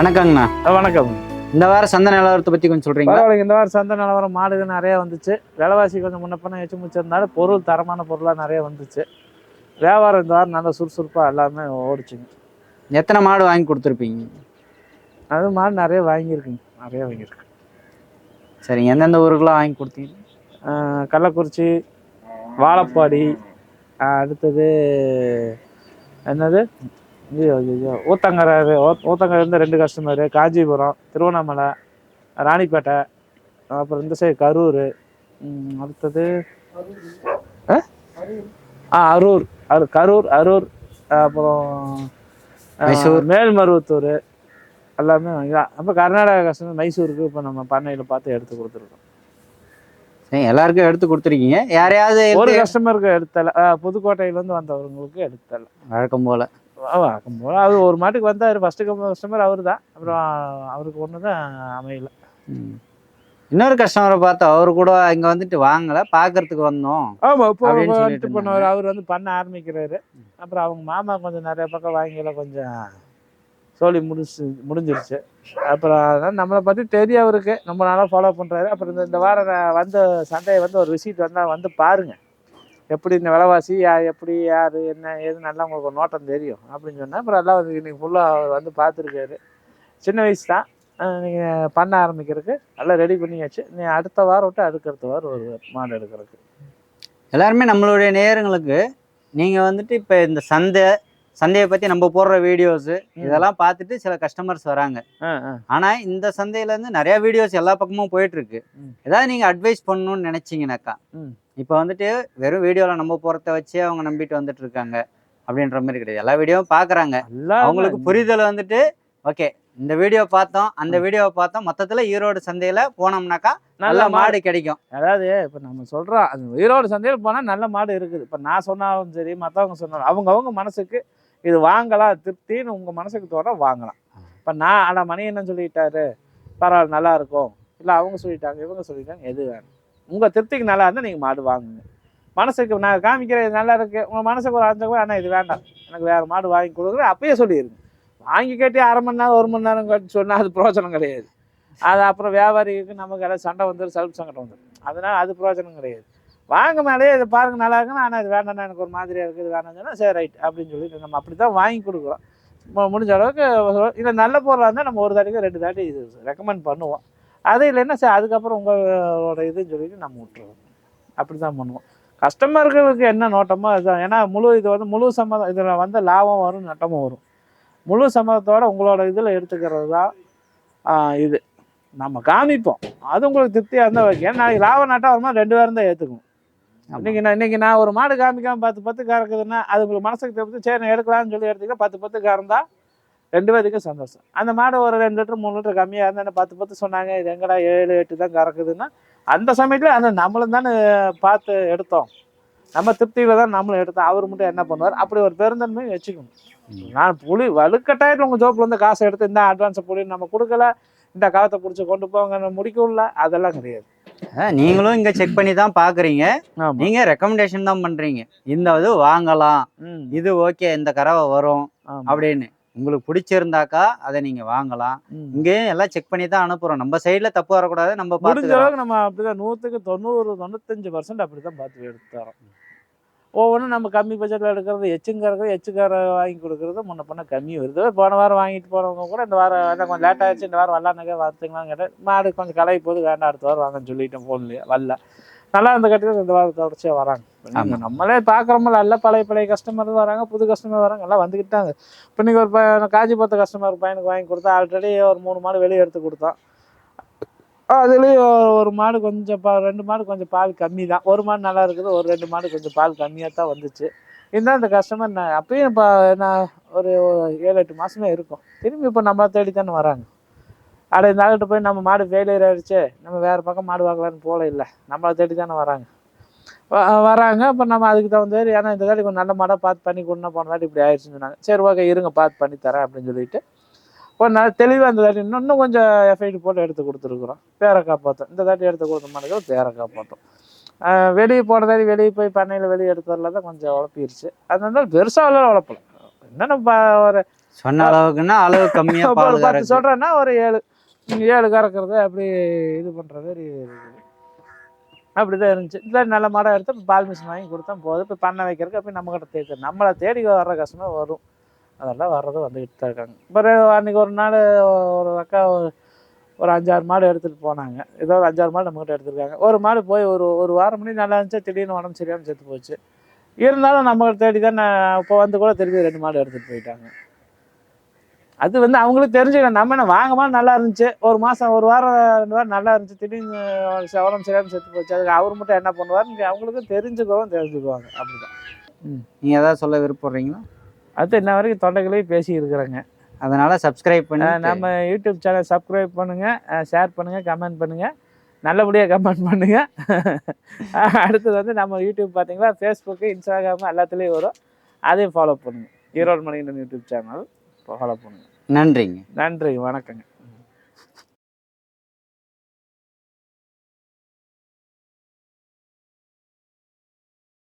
வணக்கங்கண்ணா. வணக்கம். இந்த வாரம் சந்தை நிலவரத்தை பற்றி கொஞ்சம் சொல்கிறீங்களா? பரவாயில்லைங்க. இந்த வாரம் சந்தை நிலவரம் மாடுகள் நிறையா வந்துச்சு. விலைவாசி கொஞ்சம் முன்னப்பண்ண எச்சு மிச்சிருந்தாலும் பொருள் தரமான பொருளாக நிறைய வந்துச்சு. வியாபாரம் இந்த வாரம் நல்லா சுறுசுறுப்பாக எல்லாமே ஓடிச்சுங்க. எத்தனை மாடு வாங்கி கொடுத்துருப்பீங்க? அது மாடு நிறைய வாங்கியிருக்குங்க, நிறைய வாங்கியிருக்கு. சரிங்க. எந்தெந்த ஊருக்கெல்லாம் வாங்கி கொடுத்தீங்க? கள்ளக்குறிச்சி, வாழப்பாடி, அடுத்தது என்னது ஊத்தங்கரை. ஊத்தங்கரைலேருந்து 2 கஸ்டமரு. காஞ்சிபுரம், திருவண்ணாமலை, ராணிப்பேட்டை, அப்புறம் இந்த சைடு கரூர், அடுத்தது அரூர், கரூர், அரூர், அப்புறம் மைசூர், மேல்மருவத்தூர் எல்லாமே வாங்கிதான். அப்போ கர்நாடகா கஸ்டமர் மைசூருக்கு இப்போ நம்ம பண்ணையில் பார்த்து எடுத்து கொடுத்துருக்கோம். எல்லாருக்கும் எடுத்து கொடுத்துருக்கீங்க. யாரையாவது ஒரு கஸ்டமருக்கு எடுத்தல, புதுக்கோட்டையிலேருந்து வந்தவங்களுக்கு எடுத்தல. வழக்கம் போல் அது ஒரு மாட்டுக்கு வந்தார். ஃபர்ஸ்ட் கஸ்டமர் அவர் தான். அப்புறம் அவருக்கு ஒன்று தான் அமையல. இன்னொரு கஸ்டமரை பார்த்து அவரு கூட இங்கே வந்துட்டு வாங்கலை, பார்க்கறதுக்கு வந்தோம். ஆமாம், இப்போ வந்துட்டு போனவர் அவர் வந்து பண்ண ஆரம்பிக்கிறாரு. அப்புறம் அவங்க மாமா கொஞ்சம் நிறைய பக்கம் வாங்கில கொஞ்சம் சோழி முடிஞ்சிருச்சு. அப்புறம் அதனால் நம்மளை பற்றி தெரியும் அவருக்கு. ரொம்ப நாளாக ஃபாலோ பண்ணுறாரு. அப்புறம் இந்த வாரம் வந்து சண்டையை வந்து ஒரு விசிட் வந்தால் வந்து பாருங்கள் எப்படி இந்த விலைவாசி எப்படி யார் என்ன ஏது நல்லா உங்களுக்கு ஒரு நோட்டம் தெரியும் அப்படின்னு சொன்னால். அப்புறம் எல்லாம் வந்து இன்றைக்கி ஃபுல்லாக அவர் வந்து பார்த்துருக்காரு. சின்ன வயசு தான். நீங்கள் பண்ண ஆரம்பிக்கிறதுக்கு நல்லா ரெடி பண்ணியாச்சு. நீ அடுத்த வாரம் விட்டு அடுத்த வாரம் ஒரு மாடு எடுக்கிறதுக்கு. எல்லாருமே நம்மளுடைய நேயர்களுக்கு நீங்கள் வந்துட்டு இப்போ இந்த சந்தையை பற்றி நம்ம போடுற வீடியோஸு இதெல்லாம் பார்த்துட்டு சில கஸ்டமர்ஸ் வராங்க. ஆனால் இந்த சந்தையிலேருந்து நிறையா வீடியோஸ் எல்லா பக்கமும் போயிட்டுருக்கு. ஏதாவது நீங்கள் அட்வைஸ் பண்ணணும்னு நினச்சிங்கனாக்கா, இப்போ வந்துட்டு வெறும் வீடியோவில் நம்ம போகிறத வச்சு அவங்க நம்பிட்டு வந்துட்டு இருக்காங்க அப்படின்ற மாதிரி கிடையாது. எல்லா வீடியோவும் பார்க்குறாங்க. அவங்களுக்கு புரிதல் வந்துட்டு ஓகே இந்த வீடியோ பார்த்தோம், அந்த வீடியோவை பார்த்தோம், மொத்தத்தில் ஈரோடு சந்தையில் போனோம்னாக்கா நல்ல மாடு கிடைக்கும். அதாவது இப்போ நம்ம சொல்கிறோம் அது ஈரோடு சந்தையில் போனால் நல்ல மாடு இருக்குது. இப்போ நான் சொன்னாலும் சரி, மற்றவங்க சொன்னாலும் அவங்க மனசுக்கு இது வாங்கலாம் திருப்தின்னு உங்கள் மனசுக்கு தோற வாங்கலாம். இப்போ நான் ஆனால் மணி என்ன சொல்லிட்டாரு, பரவாயில்ல நல்லா இருக்கும், இல்லை அவங்க சொல்லிட்டாங்க இவங்க சொல்லிட்டாங்க, எது வேணும் உங்கள் திருப்திக்கு நல்லா இருந்தால் நீங்கள் மாடு வாங்குங்க. மனசுக்கு நான் காமிக்கிறேன் இது நல்லா இருக்குது, உங்கள் மனசுக்கு ஒரு அஞ்சு கூட ஆனால் இது வேண்டாம் எனக்கு வேறு மாடு வாங்கி கொடுக்குற அப்பயே சொல்லிடுங்க. வாங்கி கேட்டு 1/2 மணி நேரம் 1 மணி நேரம் கட்டி சொன்னால் அது பிரோஜனம் கிடையாது. அது அப்புறம் வியாபாரிக்கு நமக்கு எல்லாம் சண்டை வந்துடும், செல்ஃப் சங்கடம் வந்துடும். அதனால் அது பிரோஜனம் கிடையாது. வாங்க மேலேயே இதை பாருங்கள் நல்லா இருக்குன்னு, ஆனால் இது வேண்டாம்னா எனக்கு ஒரு மாதிரியாக இருக்குது, இது வேணாம்னு சொன்னால் சரி ரைட் அப்படின்னு சொல்லிட்டு நம்ம அப்படி தான் வாங்கி கொடுக்குறோம். முடிஞ்ச அளவுக்கு இல்லை நல்ல பொருளாக இருந்தால் நம்ம ஒரு தாட்டிக்கு 2 தாட்டி இது ரெக்கமெண்ட் பண்ணுவோம். அது இல்லைன்னா சரி அதுக்கப்புறம் உங்களோட இதுன்னு சொல்லிட்டு நம்ம விட்டுருவோம். அப்படி தான் பண்ணுவோம். கஸ்டமர்களுக்கு என்ன நோட்டமோ அதுதான். ஏன்னா இது வந்து முழு சம்மதம், இதில் வந்து லாபம் வரும் நட்டமும் வரும். முழு சம்மதத்தோடு உங்களோட இதில் எடுத்துக்கிறது தான் இது நம்ம காமிப்போம். அது உங்களுக்கு திருப்தியாக இருந்தால் வைக்க. நாளைக்கு லாபம் நட்டம் வருமா 2 பேரும் தான் ஏற்றுக்கணும். இன்னைக்கு நான் ஒரு மாடு காமிக்காமல் 10 கறக்குதுன்னா அது உங்களுக்கு மனசுக்கு திருப்தி, சரி நான் எடுக்கலாம்னு சொல்லி எடுத்துக்கிட்டா 10 கறந்தால் 2 பேருக்கும் சந்தோஷம். அந்த மாடு ஒரு 2 லிட்டர் 3 லிட்டர் கம்மியாக இருந்தால் 10 சொன்னாங்க, இது எங்கடா 7 8 தான் கறக்குதுன்னா அந்த சமயத்தில் அந்த நம்மளும் தானே பார்த்து எடுத்தோம், நம்ம திருப்தியில் தான் நம்மளும் எடுத்தோம். அவர் மட்டும் என்ன பண்ணுவார், அப்படி ஒரு பெருந்தன்மை வச்சுக்கணும். நான் புளி வலுக்கட்டாயிட்டு உங்கள் ஜோப்பில் வந்து காசை எடுத்து இந்த அட்வான்ஸை புளி நம்ம கொடுக்கல, இந்த காலத்தை பிடிச்சி கொண்டு போங்க முடிக்கல, அதெல்லாம் கிடையாது. நீங்களும் இங்கே செக் பண்ணி தான் பார்க்குறீங்க, நீங்கள் ரெக்கமெண்டேஷன் தான் பண்ணுறீங்க. இந்த இது வாங்கலாம், இது ஓகே இந்த கறவை வரும் அப்படின்னு உங்களுக்கு பிடிச்சிருந்தாக்கா அதை நீங்கள் வாங்கலாம். இங்கேயும் எல்லாம் செக் பண்ணி தான் அனுப்புகிறோம். நம்ம சைடில் தப்பு வரக்கூடாது. நம்ம முடிஞ்ச அளவுக்கு நம்ம அப்படி தான் 100க்கு 90 95% அப்படி தான் பார்த்து எடுத்து தரோம். ஒவ்வொன்றும் நம்ம கம்மி பட்ஜெட்டில் எடுக்கிறது, எச்சுக்கார வாங்கி கொடுக்குறது முன்ன பண்ண கம்மி வருது. போன வாரம் வாங்கிட்டு போனவங்க கூட இந்த வாரம் கொஞ்சம் லேட் ஆகிடுச்சு, இந்த வாரம் வரலான்னாக்கா பார்த்துக்கலாம் கேட்டேன். மாடு கொஞ்சம் கலை போது வேண்டாம் அடுத்த வாரம் வாங்கன்னு சொல்லிட்டேன் ஃபோன்லேயே. வரல நல்லா இருந்த கட்டியில் இந்த வாரம் தொடர்ச்சியாக வராங்க. நம்மளே பார்க்குறோம்ல, நல்ல பழைய கஸ்டமர் வராங்க, புது கஸ்டமர் வராங்க, எல்லாம் வந்துக்கிட்டாங்க. இப்போ இன்றைக்கி ஒரு காஞ்சிபுரத்து கஸ்டமர் பையனுக்கு வாங்கி கொடுத்தா ஆல்ரெடி ஒரு 3 மாடு வெளியே எடுத்து கொடுத்தோம். அதுலேயும் ஒரு மாடு கொஞ்சம் 2 மாடு கொஞ்சம் பால் கம்மி தான். ஒரு மாடு நல்லா இருக்குது, ஒரு 2 மாடு கொஞ்சம் பால் கம்மியாக தான் வந்துச்சு. இருந்தால் இந்த கஸ்டமர் நான் அப்பயும் இப்போ நான் ஒரு 7-8 மாதமே இருக்கும். திரும்பி இப்போ நம்மளை தேடி தானே வராங்க. இந்த ஆளுகிட்ட போய் நம்ம மாடு ஃபெயிலியர் ஆகிடுச்சு, நம்ம வேறு பக்கம் மாடு வாங்கலான்னு போல இல்லை, நம்மளை தேடி தானே வராங்க. இப்போ நம்ம அதுக்கு தகுந்த ஏன்னா இந்த தாட்டி கொஞ்சம் நல்ல மாடாக பார்த்து பண்ணி கொடுனா, போன தாட்டி இப்படி ஆயிடுச்சுன்னு சொன்னாங்க. சரி ஓகே இருங்க பார்த்து பண்ணி தரேன் அப்படின்னு சொல்லிட்டு கொஞ்சம் நல்லா தெளிவாக இந்த தாட்டி இன்னும் கொஞ்சம் எஃபைட் போட்டு எடுத்து கொடுத்துருக்குறோம். பேரை காப்பாற்றோம். இந்த தாட்டி எடுத்து கொடுத்த மாடுகள் பேரை காப்பாற்றோம். வெளியே போனதாடி வெளியே போய் பண்ணையில் வெளியே எடுத்து வரல தான் கொஞ்சம் உழப்பிடுச்சு. அதனால பெருசாக உழப்பலை. என்னென்ன ஒரு சொன்ன அளவுக்குன்னா அளவு கம்மியா இப்போ பால் ஒரு 10 கறக்கு. சொல்கிறேன்னா ஒரு 7 கறக்கிறது அப்படி இது பண்ணுறது அப்படி தான் இருந்துச்சு. இல்லை நல்ல மாடாக எடுத்து இப்போ பால் மிஷின் வாங்கி கொடுத்தா போதும். இப்போ பண்ணை வைக்கிறதுக்கு அப்போ நம்மக்கிட்ட தேடி நம்மளை தேடி வர்ற கஷ்டமாக வரும். அதெல்லாம் வர்றது வந்துக்கிட்டு தான் இருக்காங்க. இப்போ அன்றைக்கி ஒரு நாள் ஒரு அக்கா ஒரு 5-6 மாடு எடுத்துகிட்டு போனாங்க. ஏதோ ஒரு 5-6 மாடு நம்மக்கிட்ட எடுத்துருக்காங்க. ஒரு மாடு போய் ஒரு வாரம் மணி நல்லா இருந்துச்சு, திடீர்னு உடம்பு சரியாமல் செத்து போச்சு. இருந்தாலும் நம்மகிட்ட தேடி தான் இப்போ வந்து கூட திருப்பி 2 மாடு எடுத்துகிட்டு போயிட்டாங்க. அது வந்து அவங்களுக்கு தெரிஞ்சுக்கணும். நம்ம என்ன வாங்கமா நல்லா இருந்துச்சு, ஒரு மாதம் ஒரு வாரம் 2 வாரம் நல்லா இருந்துச்சு, திடீர்னு உடம்பு சரியாமல் செத்து போச்சு, அதுக்கு அவர் மட்டும் என்ன பண்ணுவார்னு அவங்களுக்கும் தெரிஞ்சுக்குவாங்க. அப்படிதான். நீங்க ஏதாவது சொல்ல விருப்பப்படுறீங்களா? அது இன்ன வரைக்கும் தொண்டைகளையும் பேசி இருக்கிறேங்க. அதனால சப்ஸ்கிரைப் பண்ணி நம்ம யூடியூப் சேனல் சப்ஸ்கிரைப் பண்ணுங்கள், ஷேர் பண்ணுங்கள், கமெண்ட் பண்ணுங்கள், நல்லபடியாக கமெண்ட் பண்ணுங்கள். அடுத்தது வந்து நம்ம யூடியூப் பார்த்தீங்களா, ஃபேஸ்புக்கு, இன்ஸ்டாகிராமு எல்லாத்துலேயும் வரும். அதையும் ஃபாலோ பண்ணுங்கள். Erode Manikandan YouTube channel follow பண்ணுங்கள். நன்றிங்க. நன்றி, வணக்கங்க.